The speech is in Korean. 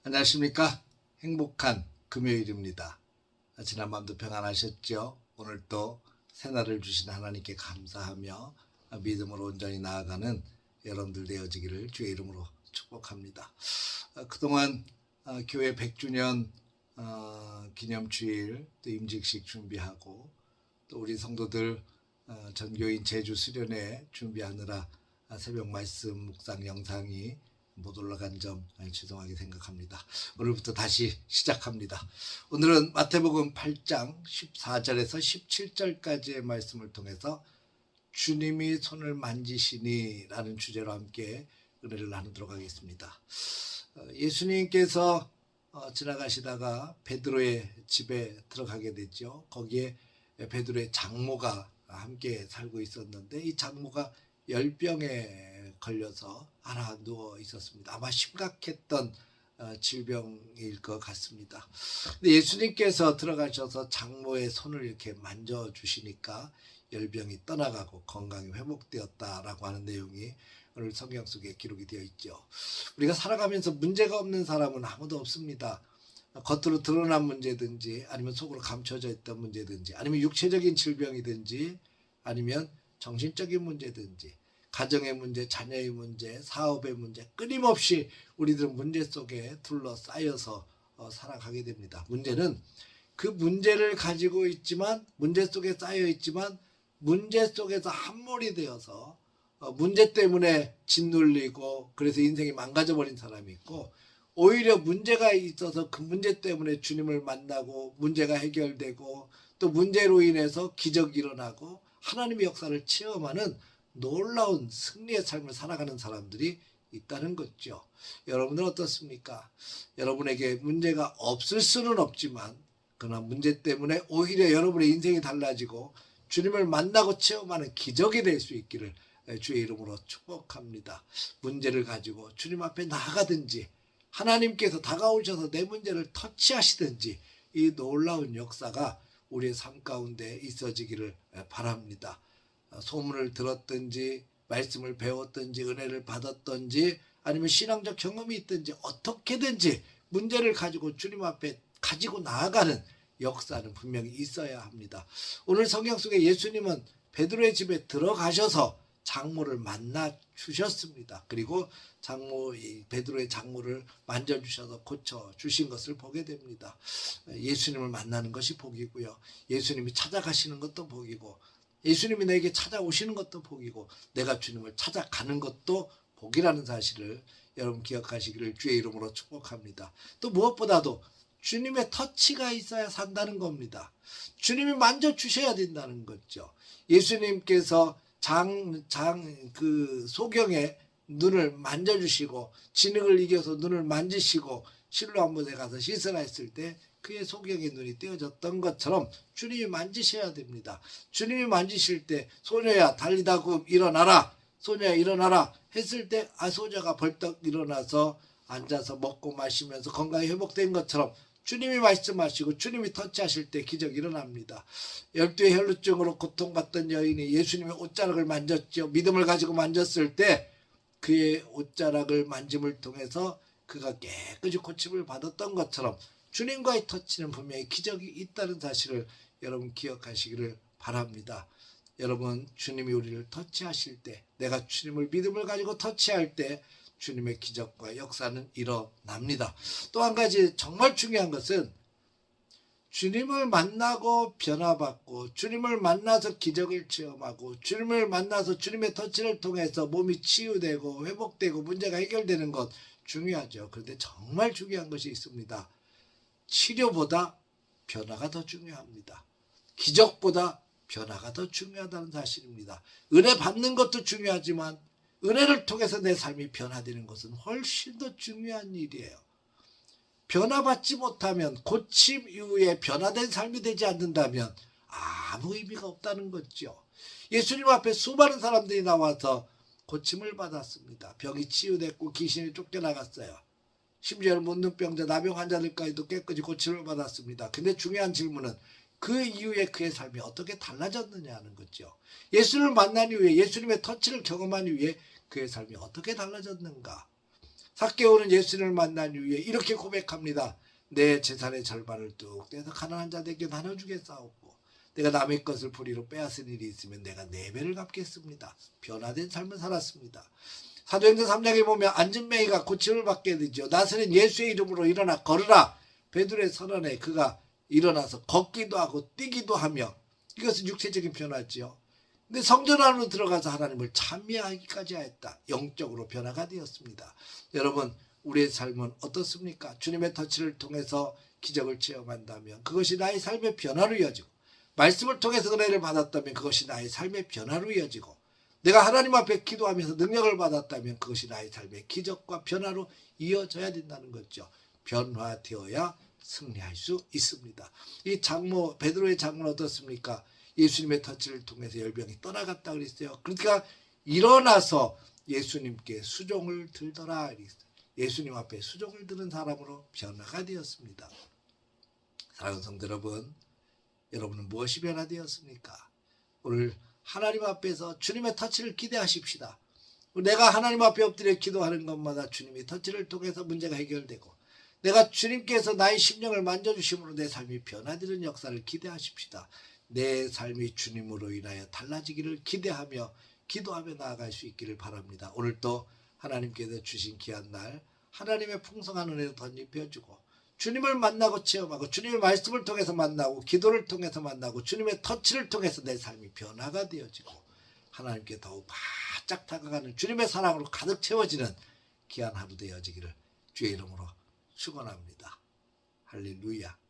안녕하십니까? 행복한 금요일입니다. 지난 밤도 평안하셨죠? 오늘 또 새날을 주신 하나님께 감사하며 믿음으로 온전히 나아가는 여러분들 되어지기를 주의 이름으로 축복합니다. 그동안 교회 100주년 기념주일 또 임직식 준비하고 또 우리 성도들 전교인 제주 수련회 준비하느라 새벽 말씀 묵상 영상이 못 올라간 점 죄송하게 생각합니다. 오늘부터 다시 시작합니다. 오늘은 마태복음 8장 14절에서 17절까지의 말씀을 통해서 주님이 손을 만지시니 라는 주제로 함께 은혜를 나누도록 하겠습니다. 예수님께서 지나가시다가 베드로의 집에 들어가게 됐죠. 거기에 베드로의 장모가 함께 살고 있었는데 이 장모가 열병에 걸려서 하나 누워 있었습니다. 아마 심각했던 질병일 것 같습니다. 근데 예수님께서 들어가셔서 장모의 손을 이렇게 만져주시니까 열병이 떠나가고 건강이 회복되었다라고 하는 내용이 오늘 성경 속에 기록이 되어 있죠. 우리가 살아가면서 문제가 없는 사람은 아무도 없습니다. 겉으로 드러난 문제든지 아니면 속으로 감춰져 있던 문제든지 아니면 육체적인 질병이든지 아니면 정신적인 문제든지 가정의 문제, 자녀의 문제, 사업의 문제 끊임없이 우리들은 문제 속에 둘러싸여서 살아가게 됩니다. 문제는 그 문제를 가지고 있지만 문제 속에 쌓여 있지만 문제 속에서 함몰이 되어서 문제 때문에 짓눌리고 그래서 인생이 망가져버린 사람이 있고 오히려 문제가 있어서 그 문제 때문에 주님을 만나고 문제가 해결되고 또 문제로 인해서 기적이 일어나고 하나님의 역사를 체험하는 놀라운 승리의 삶을 살아가는 사람들이 있다는 거죠. 여러분은 어떻습니까? 여러분에게 문제가 없을 수는 없지만 그러나 문제 때문에 오히려 여러분의 인생이 달라지고 주님을 만나고 체험하는 기적이 될 수 있기를 주의 이름으로 축복합니다. 문제를 가지고 주님 앞에 나가든지 하나님께서 다가오셔서 내 문제를 터치하시든지 이 놀라운 역사가 우리의 삶 가운데 있어지기를 바랍니다. 소문을 들었든지 말씀을 배웠든지 은혜를 받았든지 아니면 신앙적 경험이 있든지 어떻게든지 문제를 가지고 주님 앞에 가지고 나아가는 역사는 분명히 있어야 합니다. 오늘 성경 속에 예수님은 베드로의 집에 들어가셔서 장모를 만나 주셨습니다. 그리고 베드로의 장모를 만져주셔서 고쳐주신 것을 보게 됩니다. 예수님을 만나는 것이 복이고요. 예수님이 찾아가시는 것도 복이고 예수님이 내게 찾아오시는 것도 복이고 내가 주님을 찾아가는 것도 복이라는 사실을 여러분 기억하시기를 주의 이름으로 축복합니다. 또 무엇보다도 주님의 터치가 있어야 산다는 겁니다. 주님이 만져주셔야 된다는 거죠. 예수님께서 소경의 눈을 만져주시고 진흙을 이겨서 눈을 만지시고 실로암 못에 가서 씻으라 했을 때 그의 소경의 눈이 떼어졌던 것처럼 주님이 만지셔야 됩니다. 주님이 만지실 때 소녀야 달리다 금 일어나라 소녀야 일어나라 했을 때 소녀가 벌떡 일어나서 앉아서 먹고 마시면서 건강이 회복된 것처럼 주님이 말씀하시고 주님이 터치하실 때 기적이 일어납니다. 12의 혈루증으로 고통받던 여인이 예수님의 옷자락을 만졌죠. 믿음을 가지고 만졌을 때 그의 옷자락을 만짐을 통해서 그가 깨끗이 고침을 받았던 것처럼 주님과의 터치는 분명히 기적이 있다는 사실을 여러분 기억하시기를 바랍니다. 여러분 주님이 우리를 터치하실 때 내가 주님을 믿음을 가지고 터치할 때 주님의 기적과 역사는 일어납니다. 또 한 가지 정말 중요한 것은 주님을 만나고 변화받고 주님을 만나서 기적을 체험하고 주님을 만나서 주님의 터치를 통해서 몸이 치유되고 회복되고 문제가 해결되는 것 중요하죠. 그런데 정말 중요한 것이 있습니다. 치료보다 변화가 더 중요합니다. 기적보다 변화가 더 중요하다는 사실입니다. 은혜 받는 것도 중요하지만 은혜를 통해서 내 삶이 변화되는 것은 훨씬 더 중요한 일이에요. 변화받지 못하면 고침 이후에 변화된 삶이 되지 않는다면 아무 의미가 없다는 거죠. 예수님 앞에 수많은 사람들이 나와서 고침을 받았습니다. 병이 치유됐고 귀신이 쫓겨나갔어요. 심지어 문둥병자 나병 환자들까지도 깨끗이 고침을 받았습니다. 근데 중요한 질문은 그 이후에 그의 삶이 어떻게 달라졌느냐는 거죠. 예수를 만난 이후에 예수님의 터치를 경험한 이후에 그의 삶이 어떻게 달라졌는가. 삭개오는 예수님을 만난 이후에 이렇게 고백합니다. 내 재산의 절반을 뚝 떼서 가난한 자들에게 나눠주겠사오고 내가 남의 것을 불의로 빼앗은 일이 있으면 내가 4배를 갚겠습니다. 변화된 삶을 살았습니다. 사도행전 3장에 보면 안진뱅이가 고침을 받게 되죠. 나서는 예수의 이름으로 일어나 걸으라. 베드로의 선언에 그가 일어나서 걷기도 하고 뛰기도 하며, 이것은 육체적인 변화지요. 근데 성전 안으로 들어가서 하나님을 찬미하기까지 하였다. 영적으로 변화가 되었습니다. 여러분, 우리의 삶은 어떻습니까? 주님의 터치를 통해서 기적을 체험한다면 그것이 나의 삶의 변화로 이어지고, 말씀을 통해서 은혜를 받았다면 그것이 나의 삶의 변화로 이어지고, 내가 하나님 앞에 기도하면서 능력을 받았다면 그것이 나의 삶의 기적과 변화로 이어져야 된다는 거죠. 변화되어야 승리할 수 있습니다. 이 장모, 베드로의 장모는 어떻습니까? 예수님의 터치를 통해서 열병이 떠나갔다 그랬어요. 그러니까 일어나서 예수님께 수종을 들더라. 예수님 앞에 수종을 드는 사람으로 변화가 되었습니다. 사랑하는 성도 여러분, 여러분은 무엇이 변화되었습니까? 오늘 하나님 앞에서 주님의 터치를 기대하십시다. 내가 하나님 앞에 엎드려 기도하는 것마다 주님의 터치를 통해서 문제가 해결되고, 내가 주님께서 나의 심령을 만져주심으로 내 삶이 변화되는 역사를 기대하십시다. 내 삶이 주님으로 인하여 달라지기를 기대하며 기도하며 나아갈 수 있기를 바랍니다. 오늘도 하나님께서 주신 귀한 날 하나님의 풍성한 은혜를 덧입혀주고, 주님을 만나고 체험하고, 주님의 말씀을 통해서 만나고, 기도를 통해서 만나고, 주님의 터치를 통해서 내 삶이 변화가 되어지고 하나님께 더욱 바짝 다가가는 주님의 사랑으로 가득 채워지는 귀한 하루 되어지기를 주의 이름으로 축원합니다. 할렐루야.